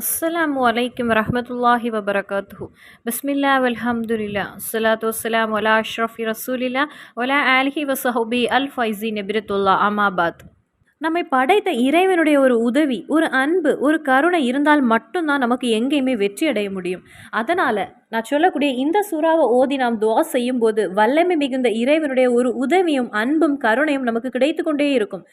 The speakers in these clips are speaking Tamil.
அஸ்ஸலாமு அலைக்கும் வரஹ்மத்துல்லாஹி வபரகாத்துஹு. பிஸ்மில்லா வல்ஹம்துலில்லா அஸ்ஸலாத்து வஸ்ஸலாமு அலா அஷ்ரஃபி ரசூலில்லா வலா ஆலிஹி வஸஹபி அல் ஃபைஸின் பிரித்துல்லா அமாபாத். நம்மை படைத்த இறைவனுடைய ஒரு உதவி, ஒரு அன்பு, ஒரு கருணை இருந்தால் மட்டும்தான் நமக்கு எங்கேயுமே வெற்றி அடைய முடியும். அதனால் நான் சொல்லக்கூடிய இந்த சூறாவை ஓதி நாம் துவா செய்யும்போது வல்லமை மிகுந்த இறைவனுடைய ஒரு உதவியும் அன்பும் கருணையும் நமக்கு கிடைத்து கொண்டே இருக்கும்.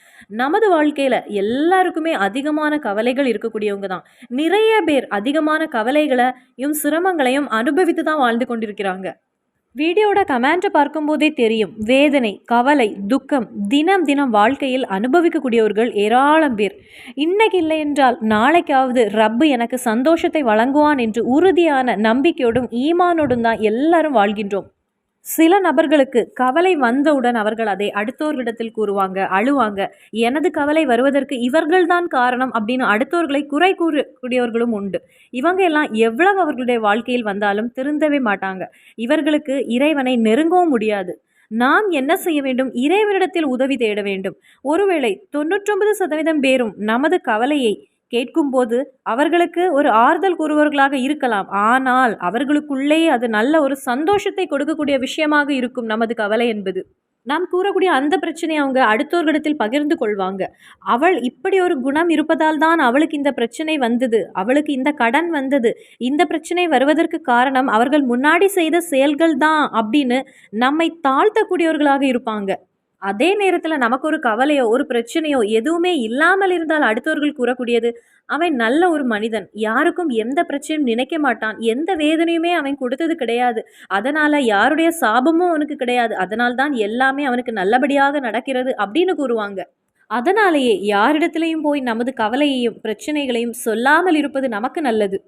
நமது வாழ்க்கையில் எல்லாருக்குமே அதிகமான கவலைகள் இருக்கக்கூடியவங்க தான். நிறைய பேர் அதிகமான கவலைகளையும் சிரமங்களையும் அனுபவித்து தான் வாழ்ந்து கொண்டிருக்கிறாங்க. வீடியோட கமெண்ட்டை பார்க்கும்போதே தெரியும், வேதனை, கவலை, துக்கம் தினம் தினம் வாழ்க்கையில் அனுபவிக்கக்கூடியவர்கள் ஏராளம் பேர். இன்னைக்கு இல்லை என்றால் நாளைக்காவது ரப்பு எனக்கு சந்தோஷத்தை வழங்குவான் என்று உறுதியான நம்பிக்கையோடும் ஈமானோடும் தான் எல்லாரும் வாழ்கின்றோம். சில நபர்களுக்கு கவலை வந்தவுடன் அவர்கள் அதை அடுத்தோர்களிடத்தில் கூறுவாங்க, அழுவாங்க. எனது கவலை வருவதற்கு இவர்கள்தான் காரணம் அப்படின்னு அடுத்தோர்களை குறை கூறக்கூடியவர்களும் உண்டு. இவங்க எல்லாம் எவ்வளவு அவர்களுடைய வாழ்க்கையில் வந்தாலும் திருந்தவே மாட்டாங்க. இவர்களுக்கு இறைவனை நெருங்கவும் முடியாது. நாம் என்ன செய்ய வேண்டும்? இறைவனிடத்தில் உதவி தேட வேண்டும். ஒருவேளை 99% பேரும் நமது கவலையை கேட்கும்போது அவர்களுக்கு ஒரு ஆறுதல் கூறுவர்களாக இருக்கலாம். ஆனால் அவர்களுக்குள்ளேயே அது நல்ல ஒரு சந்தோஷத்தை கொடுக்கக்கூடிய விஷயமாக இருக்கும். நமது கவலை என்பது நாம் கூறக்கூடிய அந்த பிரச்சனையை அவங்க அடுத்தவர்களிடத்தில் பகிர்ந்து கொள்வாங்க. அவள் இப்படி ஒரு குணம் இருப்பதால் தான் அவளுக்கு இந்த பிரச்சனை வந்தது, அவளுக்கு இந்த கடன் வந்தது, இந்த பிரச்சனை வருவதற்கு காரணம் அவர்கள் முன்னாடி செய்த செயல்கள் தான் அப்படின்னு நம்மை தாழ்த்தக்கூடியவர்களாக இருப்பாங்க. அதே நேரத்தில் நமக்கு ஒரு கவலையோ ஒரு பிரச்சனையோ எதுவுமே இல்லாமல் இருந்தால் அடுத்தவர்கள் கூறக்கூடியது, அவன் நல்ல ஒரு மனிதன், யாருக்கும் எந்த பிரச்சனையும் நினைக்க மாட்டான், எந்த வேதனையுமே அவன் கொடுத்தது கிடையாது, அதனால் யாருடைய சாபமும் அவனுக்கு கிடையாது, அதனால்தான் எல்லாமே அவனுக்கு நல்லபடியாக நடக்கிறது அப்படின்னு கூறுவாங்க. அதனாலேயே யாரிடத்திலையும் போய் நமது கவலையையும் பிரச்சனைகளையும் சொல்லாமல் இருப்பது நமக்கு நல்லது.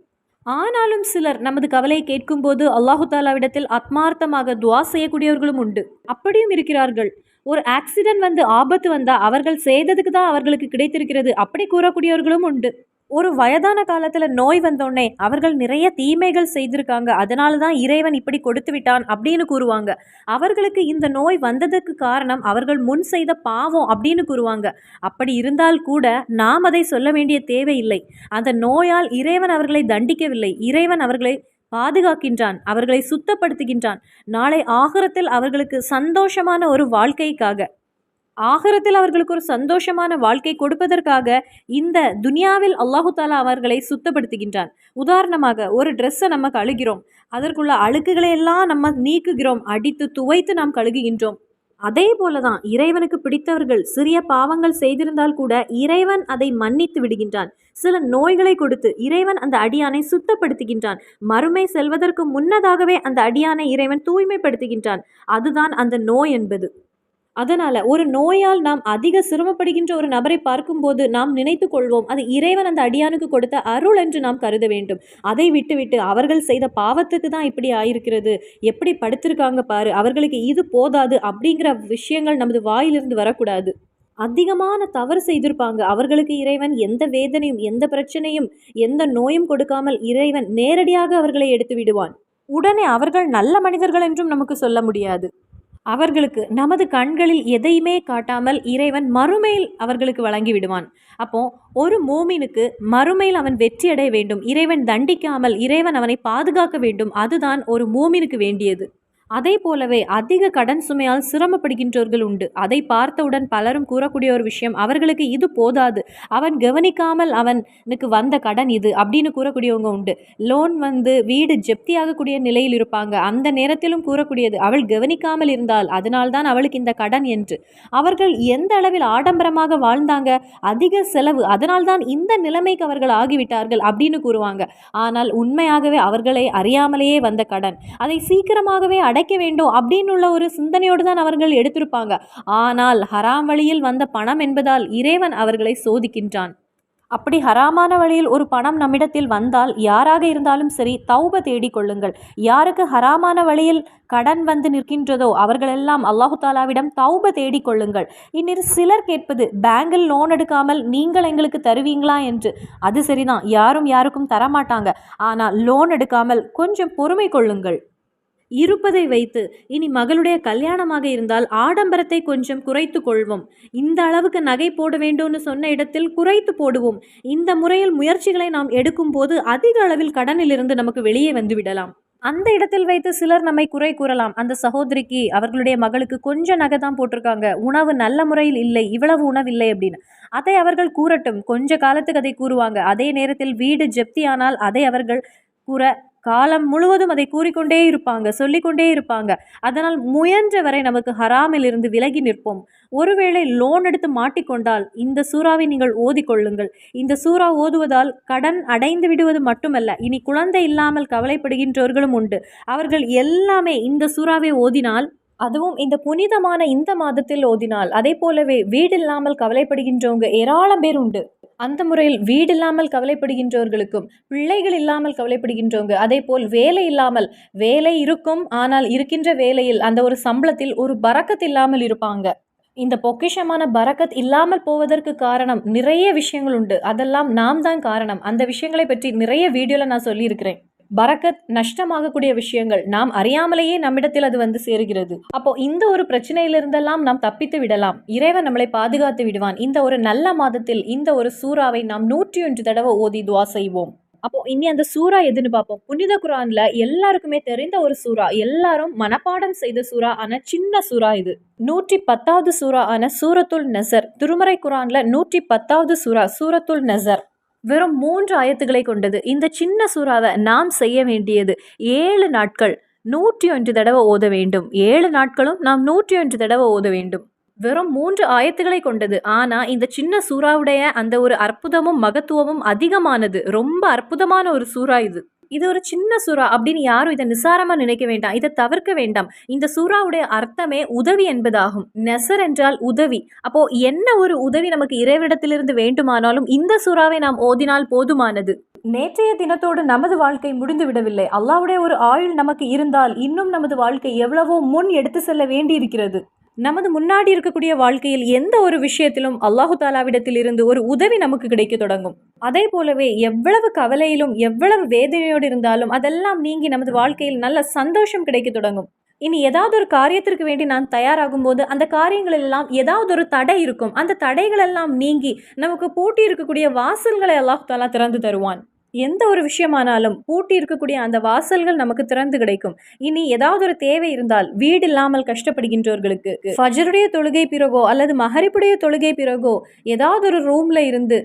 ஆனாலும் சிலர் நமது கவலையை கேட்கும்போது அல்லாஹு தாலாவிடத்தில் ஆத்மார்த்தமாக துவா செய்யக்கூடியவர்களும் உண்டு. அப்படியும் இருக்கிறார்கள். ஒரு ஆக்சிடென்ட் வந்து ஆபத்து வந்தால் அவர்கள் செய்ததுக்கு தான் அவர்களுக்கு கிடைத்திருக்கிறது அப்படி கூறக்கூடியவர்களும் உண்டு. ஒரு வயதான காலத்தில் நோய் வந்தோடனே அவர்கள் நிறைய தீமைகள் செய்திருக்காங்க, அதனால தான் இறைவன் இப்படி கொடுத்து விட்டான் அப்படின்னு கூறுவாங்க. அவர்களுக்கு இந்த நோய் வந்ததுக்கு காரணம் அவர்கள் முன் செய்த பாவம் அப்படின்னு கூறுவாங்க. அப்படி இருந்தால் கூட நாம் அதை சொல்ல வேண்டிய தேவையில்லை. அந்த நோயால் இறைவன் அவர்களை தண்டிக்கவில்லை, இறைவன் அவர்களை பாதுகாக்கின்றான், அவர்களை சுத்தப்படுத்துகின்றான். நாளை ஆகிரத்தில் அவர்களுக்கு சந்தோஷமான ஒரு வாழ்க்கைக்காக, ஆகிரத்தில் அவர்களுக்கு ஒரு சந்தோஷமான வாழ்க்கை கொடுப்பதற்காக இந்த துனியாவில் அல்லாஹு தாலா அவர்களை சுத்தப்படுத்துகின்றான். உதாரணமாக ஒரு ட்ரெஸ்ஸை நம்ம கழுகிறோம், அதற்குள்ள அழுக்குகளை எல்லாம் நம்ம நீக்குகிறோம், அடித்து துவைத்து நாம் கழுகுகின்றோம். அதே போலதான் இறைவனுக்கு பிடித்தவர்கள் சிறிய பாவங்கள் செய்திருந்தால் கூட இறைவன் அதை மன்னித்து விடுகின்றான். சில நோய்களை கொடுத்து இறைவன் அந்த அடியானை சுத்தப்படுத்துகின்றான். மறுமை செல்வதற்கு முன்னதாகவே அந்த அடியானை இறைவன் தூய்மைப்படுத்துகின்றான். அதுதான் அந்த நோய் என்பது. அதனால் ஒரு நோயால் நாம் அதிக சிரமப்படுகின்ற ஒரு நபரை பார்க்கும்போது நாம் நினைத்து கொள்வோம், அது இறைவன் அந்த அடியானுக்கு கொடுத்த அருள் என்று நாம் கருத வேண்டும். அதை விட்டுவிட்டு அவர்கள் செய்த பாவத்துக்கு தான் இப்படி ஆயிருக்கிறது, எப்படி படுத்திருக்காங்க பாரு, அவர்களுக்கு இது போதாது அப்படிங்கிற விஷயங்கள் நமது வாயிலிருந்து வரக்கூடாது. அதிகமான தவறு செய்திருப்பாங்க, அவர்களுக்கு இறைவன் எந்த வேதனையும் எந்த பிரச்சனையும் எந்த நோயும் கொடுக்காமல் இறைவன் நேரடியாக அவர்களை எடுத்து விடுவான். உடனே அவர்கள் நல்ல மனிதர்கள் என்றும் நமக்கு சொல்ல முடியாது. அவர்களுக்கு நமது கண்களில் எதையுமே காட்டாமல் இறைவன் மறுமையில் அவர்களுக்கு வழங்கி விடுவான். அப்போ ஒரு மூமினுக்கு மறுமையில் அவன் வெற்றி அடைய வேண்டும், இறைவன் தண்டிக்காமல் இறைவன் அவனை பாதுகாக்க வேண்டும். அதுதான் ஒரு மூமினுக்கு வேண்டியது. அதே போலவே அதிக கடன் சுமையால் சிரமப்படுகின்றவர்கள் உண்டு. அதை பார்த்தவுடன் பலரும் கூறக்கூடிய ஒரு விஷயம், அவர்களுக்கு இது போதாது, அவன் கவனிக்காமல் அவனுக்கு வந்த கடன் இது அப்படின்னு கூறக்கூடியவங்க உண்டு. லோன் வந்து வீடு ஜப்தியாகக்கூடிய நிலையில் இருப்பாங்க, அந்த நேரத்திலும் கூறக்கூடியது, அவள் கவனிக்காமல் இருந்தால் அதனால்தான் அவளுக்கு இந்த கடன் என்று. அவர்கள் எந்த அளவில் ஆடம்பரமாக வாழ்ந்தாங்க, அதிக செலவு, அதனால்தான் இந்த நிலைமைக்கு அவர்கள் ஆகிவிட்டார்கள் அப்படின்னு கூறுவாங்க. ஆனால் உண்மையாகவே அவர்களை அறியாமலேயே வந்த கடன், அதை சீக்கிரமாகவே அடைக்க வேண்டும் அப்படின்னு உள்ள ஒரு சிந்தனையோடு தான் அவர்கள் எடுத்திருப்பாங்க. ஆனால் ஹராம் வழியில் வந்த பணம் என்பதால் இறைவன் அவர்களை சோதிக்கின்றான். அப்படி ஹராமான வழியில் ஒரு பணம் நம்மிடத்தில் வந்தால் யாராக இருந்தாலும் சரி தௌப தேடிக்கொள்ளுங்கள். யாருக்கு ஹராமான வழியில் கடன் வந்து நிற்கின்றதோ அவர்களெல்லாம் அல்லாஹு தாலாவிடம் தௌப தேடிக்கொள்ளுங்கள். இன்னொரு சிலர் கேட்பது, பேங்கில் லோன் எடுக்காமல் நீங்கள் எங்களுக்கு தருவீங்களா என்று. அது சரிதான், யாரும் யாருக்கும் தரமாட்டாங்க. ஆனால் லோன் எடுக்காமல் கொஞ்சம் பொறுமை கொள்ளுங்கள். இருப்பதை வைத்து இனி மகளுடைய கல்யாணமாக இருந்தால் ஆடம்பரத்தை கொஞ்சம் குறைத்து கொள்வோம். இந்த அளவுக்கு நகை போட வேண்டும்னு சொன்ன இடத்தில் குறைத்து போடுவோம். இந்த முறையில் முயற்சிகளை நாம் எடுக்கும் போது அதிக அளவில் கடனிலிருந்து நமக்கு வெளியே வந்து விடலாம். அந்த இடத்தில் வைத்து சிலர் நம்மை குறை கூறலாம். அந்த சகோதரிக்கு அவர்களுடைய மகளுக்கு கொஞ்சம் நகை தான் போட்டிருக்காங்க, உணவு நல்ல முறையில் இல்லை, இவ்வளவு உணவு இல்லை அப்படின்னு. அதை அவர்கள் கூறட்டும், கொஞ்ச காலத்துக்கு அதை கூறுவாங்க. அதே நேரத்தில் வீடு ஜப்தி ஆனால் அதை அவர்கள் கூற காலம் முழுவதும் அதை கூறிக்கொண்டே இருப்பாங்க, சொல்லிக்கொண்டே இருப்பாங்க. அதனால் முயன்ற வரை நமக்கு ஹராமில் இருந்து விலகி நிற்போம். ஒருவேளை லோன் எடுத்து மாட்டிக்கொண்டால் இந்த சூறாவை நீங்கள் ஓதிக்கொள்ளுங்கள். இந்த சூறா ஓதுவதால் கடன் அடைந்து விடுவது மட்டுமல்ல, இனி குழந்தை இல்லாமல் கவலைப்படுகின்றவர்களும் உண்டு. அவர்கள் எல்லாமே இந்த சூறாவை ஓதினால், அதுவும் இந்த புனிதமான இந்த மாதத்தில் ஓதினால், அதே போலவே வீடில்லாமல் கவலைப்படுகின்றவங்க ஏராளம் பேர் உண்டு. அந்த முறையில் வீடில்லாமல் கவலைப்படுகின்றவர்களுக்கும், பிள்ளைகள் இல்லாமல் கவலைப்படுகின்றவங்க, அதே போல் வேலை இல்லாமல், வேலை இருக்கும் ஆனால் இருக்கின்ற வேலையில் அந்த ஒரு சம்பளத்தில் ஒரு பரக்கத் இல்லாமல் இருப்பாங்க. இந்த பொக்கிஷமான பரக்கத் இல்லாமல் போவதற்கு காரணம் நிறைய விஷயங்கள் உண்டு. அதெல்லாம் நாம் தான் காரணம். அந்த விஷயங்களை பற்றி நிறைய வீடியோவில் நான் சொல்லியிருக்கிறேன். பரக்கத் நஷ்டமாகக்கூடிய விஷயங்கள் நாம் அறியாமலேயே நம்மிடத்தில் அது வந்து சேருகிறது. அப்போ இந்த ஒரு பிரச்சனையிலிருந்தெல்லாம் நாம் தப்பித்து விடலாம். இறைவன் நம்மளை பாதுகாத்து விடுவான். இந்த ஒரு நல்ல மாதத்தில் இந்த ஒரு சூறாவை நாம் 101 தடவை ஓதி துவா செய்வோம். அப்போ இனி அந்த சூறா எதுன்னு பார்ப்போம். புனித குரான்ல எல்லாருக்குமே தெரிந்த ஒரு சூறா, எல்லாரும் மனப்பாடம் செய்த சூறா ஆன சின்ன சூறா இது. 110வது சூறா ஆன சூரத்துல் நஸர். திருமறை குரான்ல 110வது சூறா சூரத்துல் நஸர் வெறும் 3 ஆயத்துக்களை கொண்டது. இந்த சின்ன சூறாவை நாம் செய்ய வேண்டியது 7 நாட்கள் 101 தடவை ஓத வேண்டும். 7 நாட்களும் நாம் 101 தடவை ஓத வேண்டும். வெறும் 3 ஆயத்துக்களை கொண்டது. ஆனா இந்த சின்ன சூறாவுடைய அந்த ஒரு அற்புதமும் மகத்துவமும் அதிகமானது. ரொம்ப அற்புதமான ஒரு சூறா இது. இது ஒரு சின்ன சூறா அப்படின்னு யாரும் இதை நிசாரமா நினைக்க வேண்டாம், இதை தவிர்க்க வேண்டாம். இந்த சூறாவுடைய அர்த்தமே உதவி என்பதாகும். நெசர் என்றால் உதவி. அப்போ என்ன ஒரு உதவி நமக்கு இறைவிடத்திலிருந்து வேண்டுமானாலும் இந்த சூறாவை நாம் ஓதினால் போதுமானது. நேற்றைய தினத்தோடு நமது வாழ்க்கை முடிந்து விடவில்லை. அல்லாஹ்வுடைய ஒரு ஆயுள் நமக்கு இருந்தால் இன்னும் நமது வாழ்க்கை எவ்வளவோ முன் எடுத்து செல்ல வேண்டி இருக்கிறது. நமது முன்னாடி இருக்கக்கூடிய வாழ்க்கையில் எந்த ஒரு விஷயத்திலும் அல்லாஹு தாலாவிடத்தில் இருந்து ஒரு உதவி நமக்கு கிடைக்க தொடங்கும். அதே போலவே எவ்வளவு கவலையிலும் எவ்வளவு வேதனையோடு இருந்தாலும் அதெல்லாம் நீங்கி நமது வாழ்க்கையில் நல்ல சந்தோஷம் கிடைக்க தொடங்கும். இனி ஏதாவது ஒரு காரியத்திற்கு வேண்டி நான் தயாராகும் போது அந்த காரியங்கள் எல்லாம் ஏதாவது ஒரு தடை இருக்கும். அந்த தடைகள் எல்லாம் நீங்கி நமக்கு பூட்டி இருக்கக்கூடிய வாசல்களை அல்லாஹு தாலா திறந்து தருவான். எந்த ஒரு விஷயமானாலும் பூட்டி இருக்கக்கூடிய அந்த வாசல்கள் நமக்கு திறந்து கிடைக்கும். இனி ஏதாவது ஒரு தேவை இருந்தால், வீடு இல்லாமல் கஷ்டப்படுகின்றவர்களுக்கு ஃபஜ்ருடைய தொழுகை பிறகோ அல்லது மஹரிபுடைய தொழுகை பிறகோ ஏதாவது ஒரு ரூம்ல இருந்து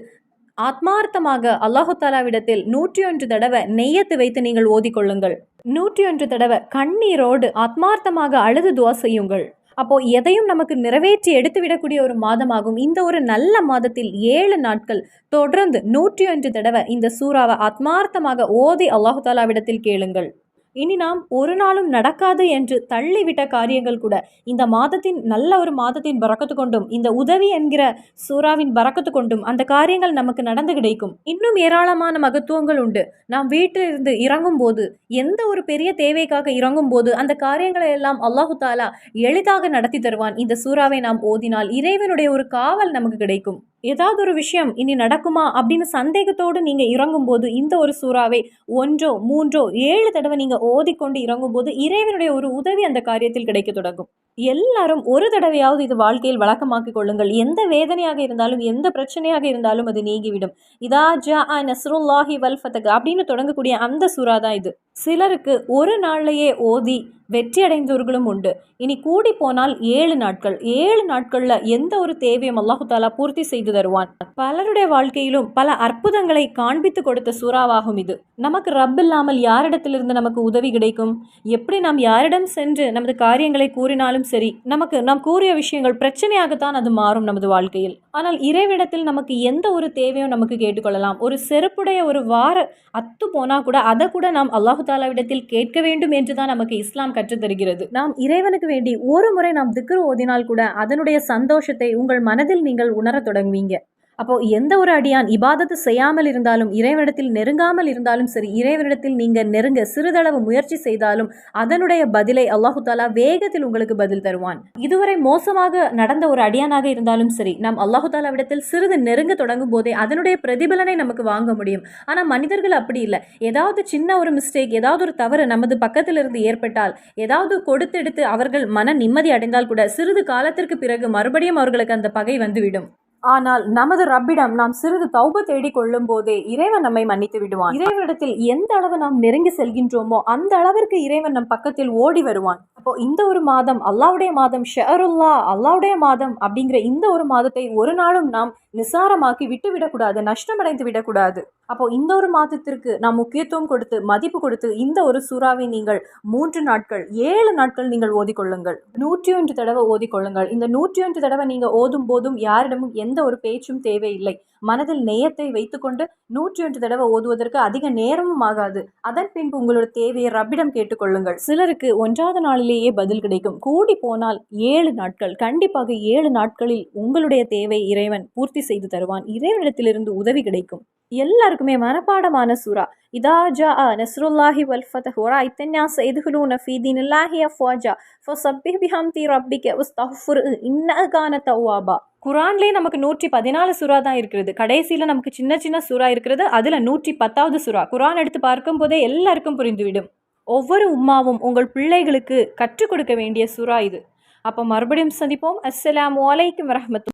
ஆத்மார்த்தமாக அல்லாஹு தாலாவிடத்தில் 101 தடவை நெய்யத்து வைத்து நீங்கள் ஓதிக்கொள்ளுங்கள். 101 தடவை கண்ணீரோடு ஆத்மார்த்தமாக அழுது துவா செய்யுங்கள். அப்போ எதையும் நமக்கு நிறைவேற்றி எடுத்து விடக்கூடிய ஒரு மாதமாகும். இந்த ஒரு நல்ல மாதத்தில் 7 நாட்கள் தொடர்ந்து 101 தடவை இந்த சூறாவை ஆத்மார்த்தமாக ஓதி அல்லாஹு தாலாவிடத்தில் கேளுங்கள். இனி நாம் ஒரு நாளும் நடக்காது என்று தள்ளிவிட்ட காரியங்கள் கூட இந்த மாதத்தின் நல்ல ஒரு மாதத்தின் பரக்கத்து கொண்டும் இந்த உதவி என்கிற சூறாவின் பரக்கத்து கொண்டும் அந்த காரியங்கள் நமக்கு நடந்து கிடைக்கும். இன்னும் ஏராளமான மகத்துவங்கள் உண்டு. நாம் வீட்டில் இருந்து இறங்கும் போது, எந்த ஒரு பெரிய தேவைக்காக இறங்கும் போது அந்த காரியங்களை எல்லாம் அல்லாஹு தாலா எளிதாக நடத்தி தருவான். இந்த சூறாவை நாம் ஓதினால் இறைவனுடைய ஒரு காவல் நமக்கு கிடைக்கும். ஏதாவது ஒரு விஷயம் இனி நடக்குமா அப்படின்னு சந்தேகத்தோடு நீங்க இறங்கும் போது இந்த ஒரு சூறாவை 1, 3, 7 தடவை நீங்க ஓதிக்கொண்டு இறங்கும் போது இறைவனுடைய ஒரு உதவி அந்த காரியத்தில் கிடைக்க தொடங்கும். எல்லாரும் ஒரு தடவையாவது இது வாழ்க்கையில் வழக்கமாக்கிக் கொள்ளுங்கள். எந்த வேதனையாக இருந்தாலும் எந்த பிரச்சனையாக இருந்தாலும் அது நீங்கிவிடும். இதா ஜாஅ நஸ்ருல்லாஹி வல் ஃபத்ஹ் அப்படின்னு தொடங்கக்கூடிய அந்த சூறா தான் இது. சிலருக்கு ஒரு நாள்லேயே ஓதி வெற்றி அடைந்தவர்களும் உண்டு. இனி கூடி போனால் 7 நாட்கள், 7 நாட்கள்ல எந்த ஒரு தேவையும் அல்லாஹு தாலா பூர்த்தி செய்து தருவான். பலருடைய வாழ்க்கையிலும் பல அற்புதங்களை காண்பித்து கொடுத்த சூறாவாகும் இது. நமக்கு ரப் இல்லாமல் யாரிடத்திலிருந்து நமக்கு உதவி கிடைக்கும்? எப்படி நாம் யாரிடம் சென்று நமது காரியங்களை கூறினாலும் சரி, நமக்கு நாம் கூறிய விஷயங்கள் பிரச்சனையாகத்தான் அது மாறும் நமது வாழ்க்கையில். ஆனால் இறைவிடத்தில் நமக்கு எந்த ஒரு தேவையும் நமக்கு கேட்டுக்கொள்ளலாம். ஒரு செருப்புடைய ஒரு வார அத்து போனா கூட அதை கூட நாம் அல்லாஹு தாலாவிடத்தில் கேட்க வேண்டும் என்றுதான் நமக்கு இஸ்லாம் கற்றுத் தருகிறது. நாம் இறைவனுக்கு வேண்டி ஒரு முறை நாம் திக்ர் ஓதினால் கூட அதனுடைய சந்தோஷத்தை உங்கள் மனதில் நீங்கள் உணர தொடங்குவீங்க. அப்போது எந்த ஒரு அடியான் இபாதத்து செய்யாமல் இருந்தாலும், இறைவனிடத்தில் நெருங்காமல் இருந்தாலும் சரி, இறைவனிடத்தில் நீங்கள் நெருங்க சிறிதளவு முயற்சி செய்தாலும் அதனுடைய பதிலை அல்லாஹு தாலா வேகத்தில் உங்களுக்கு பதில் தருவான். இதுவரை மோசமாக நடந்த ஒரு அடியானாக இருந்தாலும் சரி, நாம் அல்லாஹு தாலாவிடத்தில் சிறிது நெருங்க தொடங்கும் போதே அதனுடைய பிரதிபலனை நமக்கு வாங்க முடியும். ஆனால் மனிதர்கள் அப்படி இல்லை. ஏதாவது சின்ன ஒரு மிஸ்டேக், ஏதாவது ஒரு தவறு நமது பக்கத்திலிருந்து ஏற்பட்டால், ஏதாவது கொடுத்தெடுத்து அவர்கள் மன நிம்மதி அடைந்தால் கூட சிறிது காலத்திற்கு பிறகு மறுபடியும் அவர்களுக்கு அந்த பகை வந்துவிடும். ஆனால் நமது ரப்பிடம் நாம் சிறிது தௌபா தேடிக் கொள்ளும் போதே இறைவன் நம்மை மன்னித்து விடுவான். இறைவனிடத்தில் எந்த அளவு நாம் நெருங்கி செல்கின்றோமோ அந்த அளவிற்கு இறைவன் நம் பக்கத்தில் ஓடி வருவான். அப்போ இந்த ஒரு மாதம் அல்லாஹ்வுடைய மாதம், ஷஹருல்லா அல்லாஹ்வுடைய மாதம் அப்படிங்கிற இந்த ஒரு மாதத்தை ஒரு நாளும் நாம் நிசாரமாக்கி விட்டு விடக்கூடாது, நஷ்டமடைந்து விடக்கூடாது. அப்போ இந்த ஒரு மாதத்திற்கு நாம் முக்கியத்துவம் கொடுத்து மதிப்பு கொடுத்து இந்த ஒரு சூறாவை நீங்கள் 3 நாட்கள் 7 நாட்கள் நீங்கள் ஓதிக்கொள்ளுங்கள். 101 தடவை ஓதிக்கொள்ளுங்கள். இந்த 101 தடவை நீங்கள் ஓதும் போதும் யாரிடமும் எந்த ஒரு பேச்சும் தேவையில்லை. மனதில் நேயத்தை வைத்துக்கொண்டு 101 தடவை ஓதுவதற்கு அதிக நேரமும் ஆகாது. அதன் பின்பு உங்களோட தேவையை ரப்பிடம் கேட்டுக்கொள்ளுங்கள். சிலருக்கு 1வது நாளிலேயே பதில் கிடைக்கும். கூடி போனால் 7 நாட்கள், கண்டிப்பாக 7 நாட்களில் உங்களுடைய தேவை இறைவன் பூர்த்தி செய்து தருவான். இறைவனிடத்திலிருந்து உதவி கிடைக்கும். எல்லாருக்குமே மனப்பாடமான சூரா இதா ஜாஅ நஸ்ருல்லாஹி வல் ஃபத்ஹு வரஅய்த الناس يدخلون في دين الله أفواجا فسبح بحمد ربك واستغفره إنه كان توابا. குரான்லேயே நமக்கு 114 சூறா தான் இருக்கிறது. கடைசியில் நமக்கு சின்ன சின்ன சூறா இருக்கிறது. அதில் 110வது சூறா. குரான் எடுத்து பார்க்கும் போதே எல்லாருக்கும் புரிந்துவிடும். ஒவ்வொரு உம்மாவும் உங்கள் பிள்ளைகளுக்கு கற்றுக் கொடுக்க வேண்டிய சூறா இது. அப்போ மறுபடியும் சந்திப்போம். அஸ்ஸலாமு அலைக்கும் வரஹ்மத்துல்லாஹி.